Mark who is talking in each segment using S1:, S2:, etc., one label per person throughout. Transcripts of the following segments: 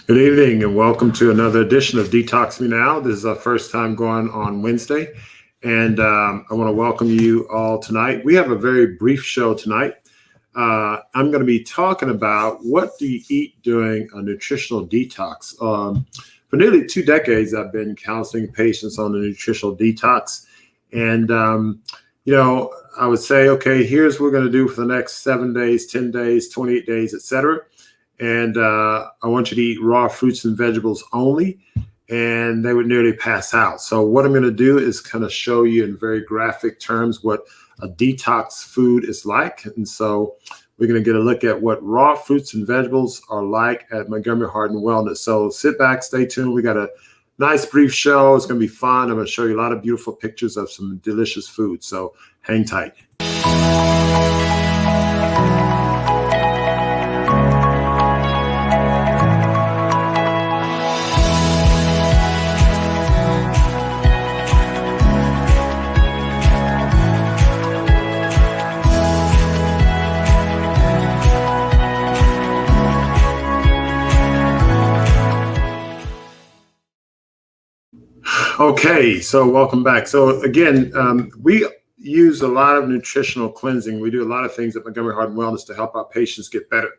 S1: Good evening and welcome to another edition of Detox Me Now. This is our first time going on Wednesday, and I want to welcome you all tonight. We have a very brief show tonight. I'm going to be talking about what do you eat during a nutritional detox. For nearly 2 decades, I've been counseling patients on the nutritional detox, and I would say, okay, here's what we're going to do for the next 7 days, 10 days, 28 days, etc. And I want you to eat raw fruits and vegetables only, and they would nearly pass out. So what I'm going to do is kind of show you in very graphic terms what a detox food is like. And so we're going to get a look at what raw fruits and vegetables are like at Montgomery Heart and Wellness. So sit back, stay tuned. We got a nice brief show. It's going to be fun. I'm going to show you a lot of beautiful pictures of some delicious food. So hang tight. Okay, so welcome back. So again, we use a lot of nutritional cleansing. We do a lot of things at Montgomery Heart and Wellness to help our patients get better.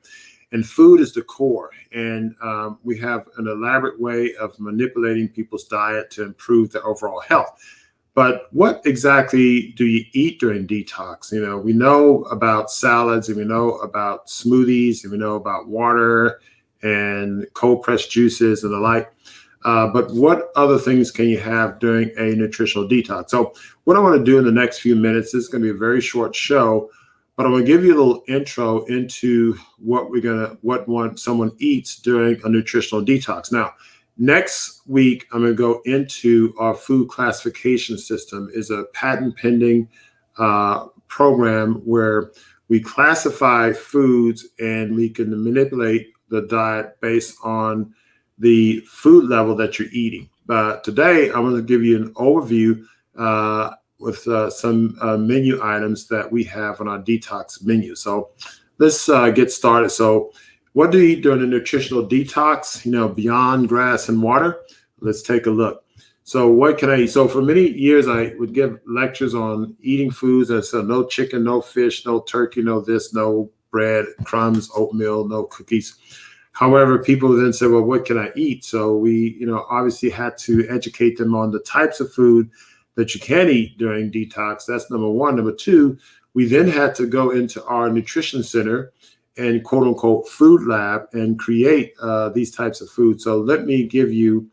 S1: And food is the core. And we have an elaborate way of manipulating people's diet to improve their overall health. But what exactly do you eat during detox? You know, we know about salads, and we know about smoothies, and we know about water and cold pressed juices and the like. But what other things can you have during a nutritional detox? So what I want to do in the next few minutes, this is going to be a very short show, but I'm going to give you a little intro into what someone eats during a nutritional detox. Now, next week, I'm going to go into our food classification system. Is a patent pending program where we classify foods and we can manipulate the diet based on the food level that you're eating. But today, I'm going to give you an overview with some menu items that we have on our detox menu. So let's get started. So what do you eat during a nutritional detox? You know, beyond grass and water? Let's take a look. So what can I eat? So for many years, I would give lectures on eating foods. I said no chicken, no fish, no turkey, no this, no bread, crumbs, oatmeal, no cookies. However, people then said, well, what can I eat? So we, obviously had to educate them on the types of food that you can eat during detox. That's number one. Number two, we then had to go into our nutrition center and quote unquote food lab and create these types of food. So let me give you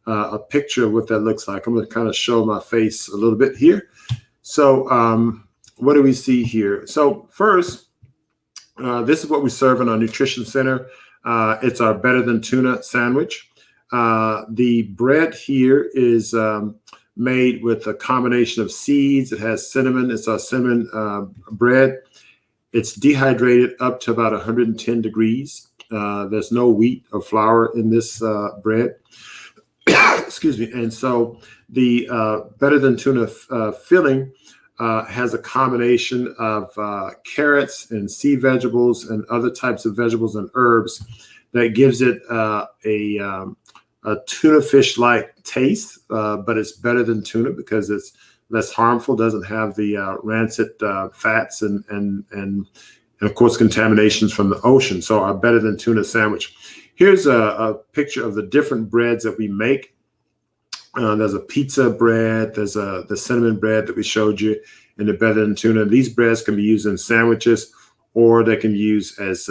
S1: a picture of what that looks like. I'm going to kind of show my face a little bit here. So what do we see here? So first, this is what we serve in our nutrition center. It's our Better Than Tuna sandwich. The bread here is made with a combination of seeds. It has cinnamon. It's our cinnamon bread. It's dehydrated up to about 110 degrees. There's no wheat or flour in this bread. Excuse me. And so the Better Than Tuna filling has a combination of carrots and sea vegetables and other types of vegetables and herbs that gives it a tuna fish-like taste, but it's better than tuna because it's less harmful, doesn't have the rancid fats and of course contaminations from the ocean. So our Better Than Tuna sandwich. Here's a picture of the different breads that we make. There's a pizza bread. There's the cinnamon bread that we showed you in the Better Than Tuna. These breads can be used in sandwiches, or they can be used as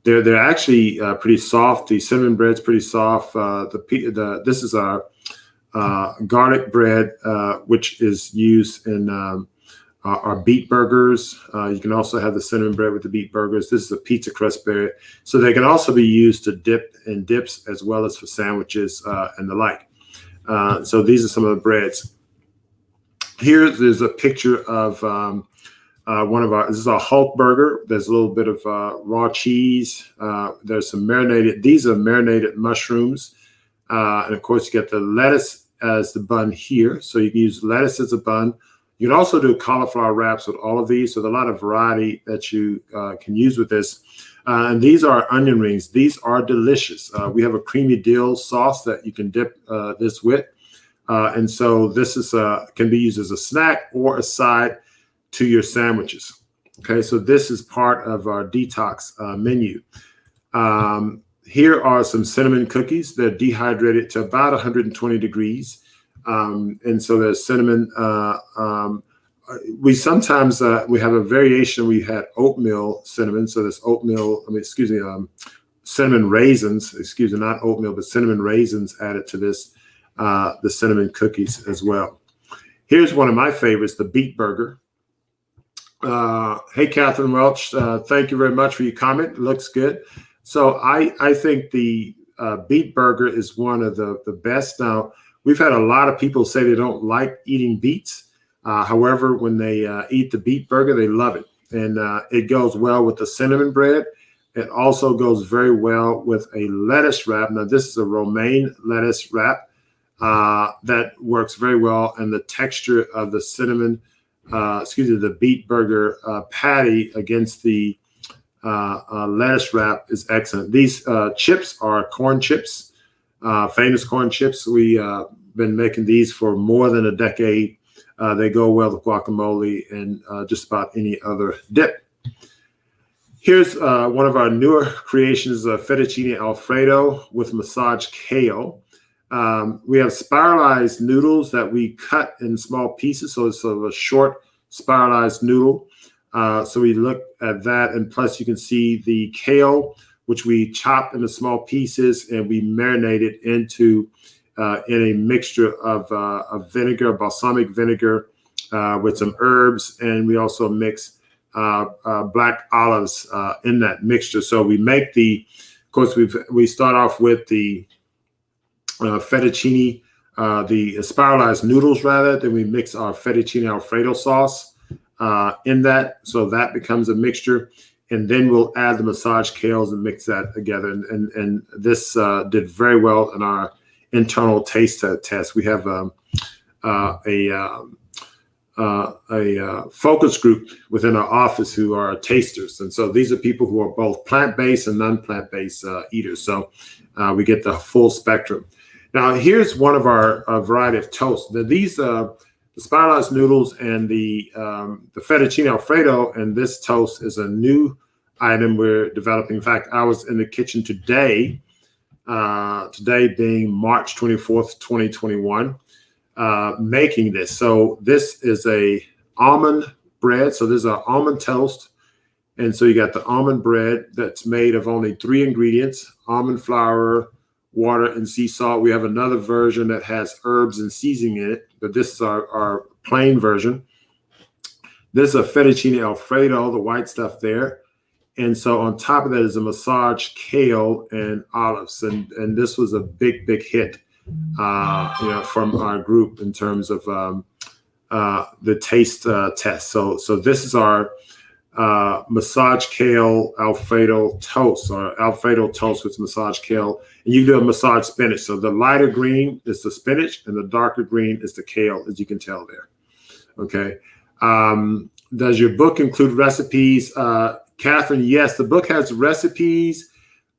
S1: they're actually pretty soft. The cinnamon bread's pretty soft. This is our garlic bread, which is used in our Beet Burgers. You can also have the cinnamon bread with the Beet Burgers. This is a pizza crust bread. So they can also be used to dip in dips as well as for sandwiches and the like. So these are some of the breads. Here is a picture of this is a Hulk burger. There's a little bit of raw cheese. There's some these are marinated mushrooms. And of course, you get the lettuce as the bun here. So you can use lettuce as a bun. You can also do cauliflower wraps with all of these. So there's a lot of variety that you can use with this. And these are onion rings. These are delicious. We have a creamy dill sauce that you can dip this with. And so this is can be used as a snack or a side to your sandwiches. Okay, so this is part of our detox menu. Here are some cinnamon cookies. They're dehydrated to about 120 degrees. And so there's cinnamon. We sometimes we have a variation. We had oatmeal cinnamon. So there's cinnamon raisins. Excuse me, not oatmeal, but cinnamon raisins added to this, the cinnamon cookies as well. Here's one of my favorites, the Beet Burger. Hey, Catherine Welch, thank you very much for your comment. It looks good. So I think the Beet Burger is one of the best. Now, we've had a lot of people say they don't like eating beets. However, when they eat the Beet Burger, they love it. And it goes well with the cinnamon bread. It also goes very well with a lettuce wrap. Now, this is a romaine lettuce wrap that works very well. And the texture of the the Beet Burger patty against the lettuce wrap is excellent. These chips are corn chips, famous corn chips. We've been making these for more than a decade. They go well with guacamole and just about any other dip. Here's one of our newer creations, fettuccine Alfredo with massaged kale. We have spiralized noodles that we cut in small pieces, so it's sort of a short spiralized noodle. So we look at that, and plus you can see the kale, which we chop into small pieces, and we marinate it into in a mixture of vinegar, balsamic vinegar, with some herbs, and we also mix black olives in that mixture. So we make of course, we start off with the fettuccine, the spiralized noodles rather. Then we mix our fettuccine Alfredo sauce in that, so that becomes a mixture. And then we'll add the massaged kales and mix that together. And this did very well in our internal taste test. We have a focus group within our office who are tasters. And so these are people who are both plant-based and non-plant-based eaters. So we get the full spectrum. Now, here's one of our variety of toasts. Now, these the spiralized noodles and the fettuccine Alfredo, and this toast is a new item we're developing. In fact, I was in the kitchen today, today being March 24th, 2021, making this. So this is a almond bread. So this is an almond toast. And so you got the almond bread that's made of only 3 ingredients: almond flour, water, and sea salt. We have another version that has herbs and seasoning in it, but this is our plain version. This is a fettuccine Alfredo, the white stuff there. And so on top of that is a massaged kale and olives. And this was a big hit, from our group in terms of the taste test. So this is our massaged kale Alfredo toast, or Alfredo toast with massaged kale. And you do a massaged spinach. So the lighter green is the spinach and the darker green is the kale, as you can tell there. Okay. Does your book include recipes? Catherine, yes, the book has recipes,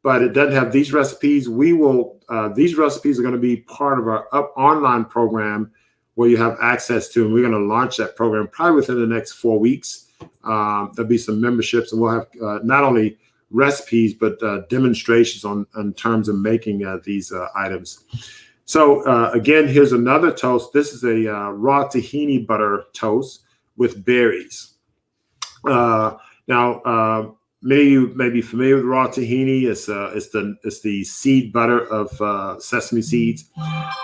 S1: but it doesn't have these recipes. We will, these recipes are going to be part of our online program where you have access to, and we're going to launch that program probably within the next 4 weeks. There'll be some memberships, and we'll have not only recipes, but demonstrations on terms of making these items. So again, here's another toast. This is a raw tahini butter toast with berries. Now, many of you may be familiar with raw tahini. It's the seed butter of sesame seeds,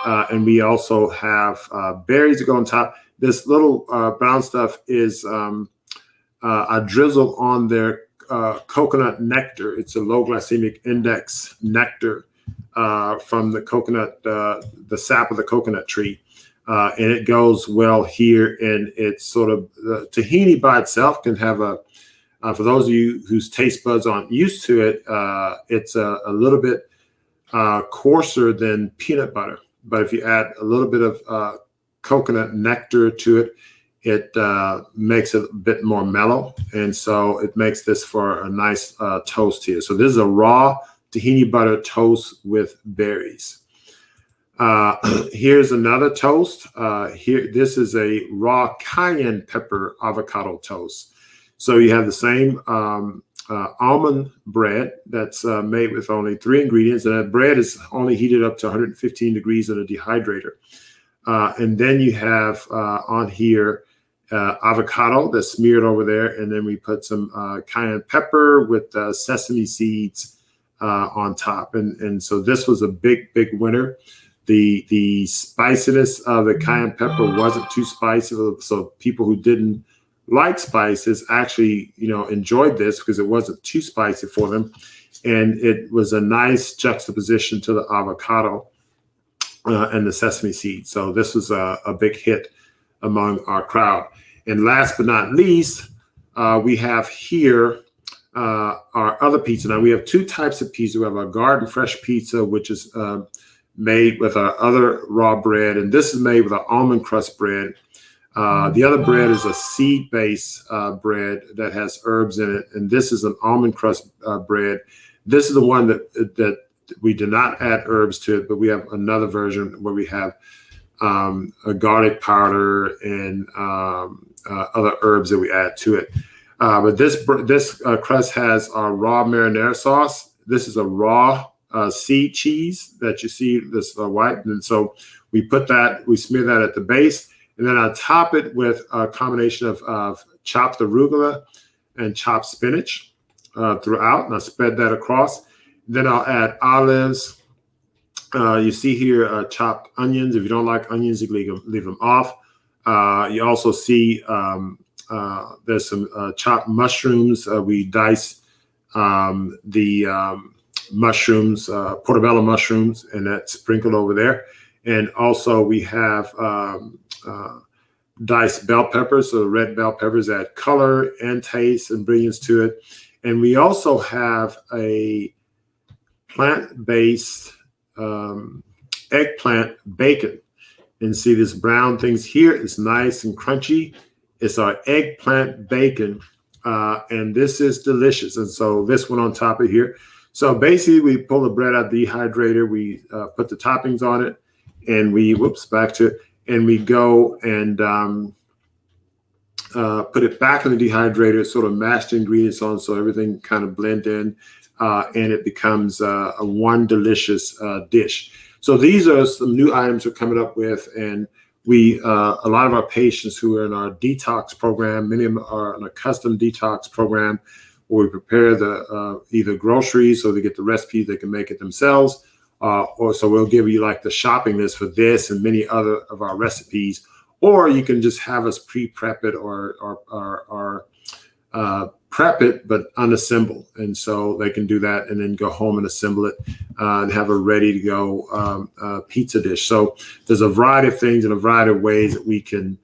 S1: and we also have berries that go on top. This little brown stuff is a drizzle on their coconut nectar. It's a low glycemic index nectar from the coconut, the sap of the coconut tree. And it goes well here. And it's sort of, the tahini by itself can have for those of you whose taste buds aren't used to it, it's a little bit coarser than peanut butter. But if you add a little bit of coconut nectar to it, it makes it a bit more mellow. And so it makes this for a nice toast here. So this is a raw tahini butter toast with berries. Here's another toast. This is a raw cayenne pepper avocado toast. So you have the same almond bread that's made with only 3 ingredients, and that bread is only heated up to 115 degrees in a dehydrator. And then you have on here avocado that's smeared over there, and then we put some cayenne pepper with sesame seeds on top. And so this was a big winner. The spiciness of the cayenne pepper wasn't too spicy, so people who didn't like spices actually, enjoyed this because it wasn't too spicy for them, and it was a nice juxtaposition to the avocado and the sesame seeds. So this was a big hit among our crowd. And last but not least, we have here our other pizza. Now we have 2 types of pizza. We have our garden fresh pizza, which is made with our other raw bread, and this is made with our almond crust bread. The other bread is a seed-based bread that has herbs in it, and this is an almond crust bread. This is the one that we do not add herbs to it, but we have another version where we have a garlic powder and other herbs that we add to it. But this crust has our raw marinara sauce. This is a raw seed cheese that you see, this white. And so we smear that at the base, and then I top it with a combination of chopped arugula and chopped spinach throughout, and I spread that across. Then I'll add olives. You see here chopped onions. If you don't like onions, you can leave them off. You also see there's some chopped mushrooms. We dice the mushrooms, portobello mushrooms, and that's sprinkled over there. And also we have diced bell peppers. So red bell peppers add color and taste and brilliance to it. And we also have a plant-based eggplant bacon. And see this brown things here, it's nice and crunchy. It's our eggplant bacon, and this is delicious. And so this one on top of here. So basically we pull the bread out of the dehydrator, we put the toppings on it, and we, and we go and put it back in the dehydrator, sort of mash the ingredients on so everything kind of blend in, and it becomes one delicious dish. So these are some new items we're coming up with, and we a lot of our patients who are in our detox program, many of them are in a custom detox program where we prepare the either groceries, so they get the recipe, they can make it themselves, or so we'll give you like the shopping list for this and many other of our recipes, or you can just have us pre-prep it or prep it but unassemble, and so they can do that and then go home and assemble it and have a ready to go pizza dish. So there's a variety of things and a variety of ways that we can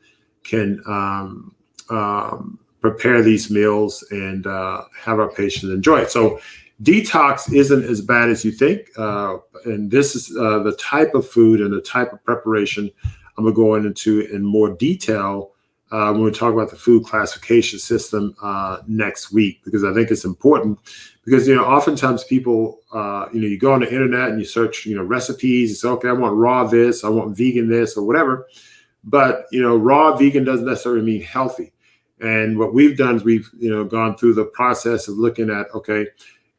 S1: prepare these meals and have our patients enjoy it. So detox isn't as bad as you think, and this is the type of food and the type of preparation I'm going to go into in more detail when we talk about the food classification system next week, because I think it's important. Because oftentimes people, you go on the internet and you search, recipes. You say, okay, I want raw this, I want vegan this, or whatever. But raw vegan doesn't necessarily mean healthy. And what we've done is we've gone through the process of looking at, okay,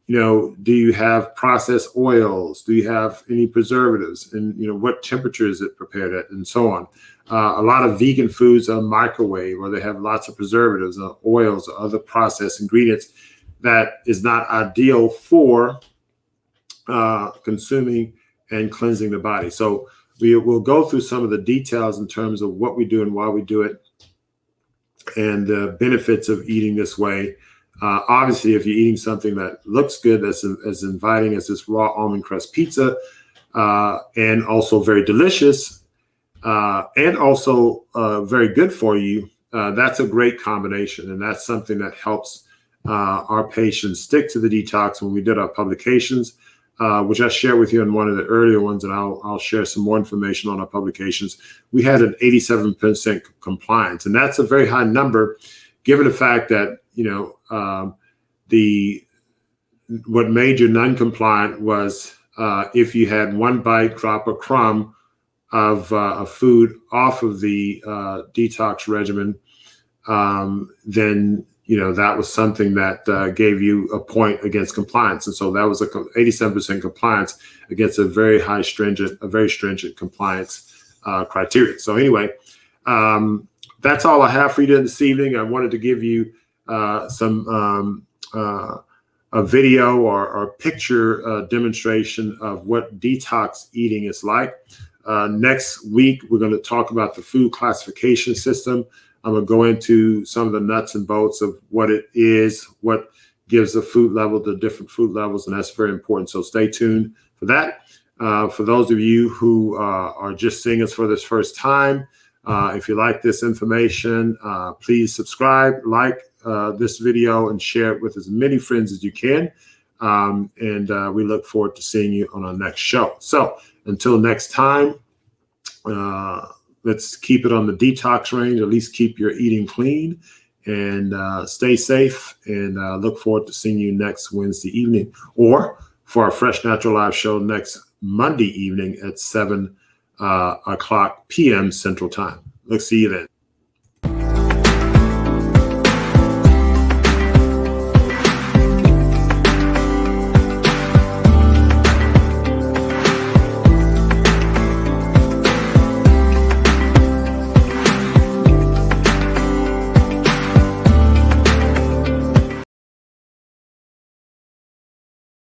S1: do you have processed oils? Do you have any preservatives? And what temperature is it prepared at, and so on. A lot of vegan foods are microwave, or they have lots of preservatives, oils, or other processed ingredients that is not ideal for consuming and cleansing the body. So we will go through some of the details in terms of what we do and why we do it, and the benefits of eating this way. Obviously, if you're eating something that looks good, that's as inviting as this raw almond crust pizza, and also very delicious, and also very good for you, that's a great combination. And that's something that helps our patients stick to the detox. When we did our publications, which I shared with you in one of the earlier ones, and I'll share some more information on our publications, we had an 87% compliance. And that's a very high number, given the fact that, what made you non-compliant was if you had one bite, drop, or crumb of food off of the detox regimen, then that was something that gave you a point against compliance. And so that was a 87% compliance against a very stringent compliance criteria. So anyway, that's all I have for you this evening. I wanted to give you a video or picture demonstration of what detox eating is like. Next week, we're going to talk about the food classification system. I'm going to go into some of the nuts and bolts of what it is, what gives the food level, the different food levels, and that's very important. So stay tuned for that. For those of you who are just seeing us for this first time, if you like this information, please subscribe, like this video, and share it with as many friends as you can. And we look forward to seeing you on our next show. So until next time, let's keep it on the detox range, at least keep your eating clean, and stay safe, and look forward to seeing you next Wednesday evening, or for our Fresh Natural Live show next Monday evening at 7 o'clock p.m. Central Time. Let's see you then.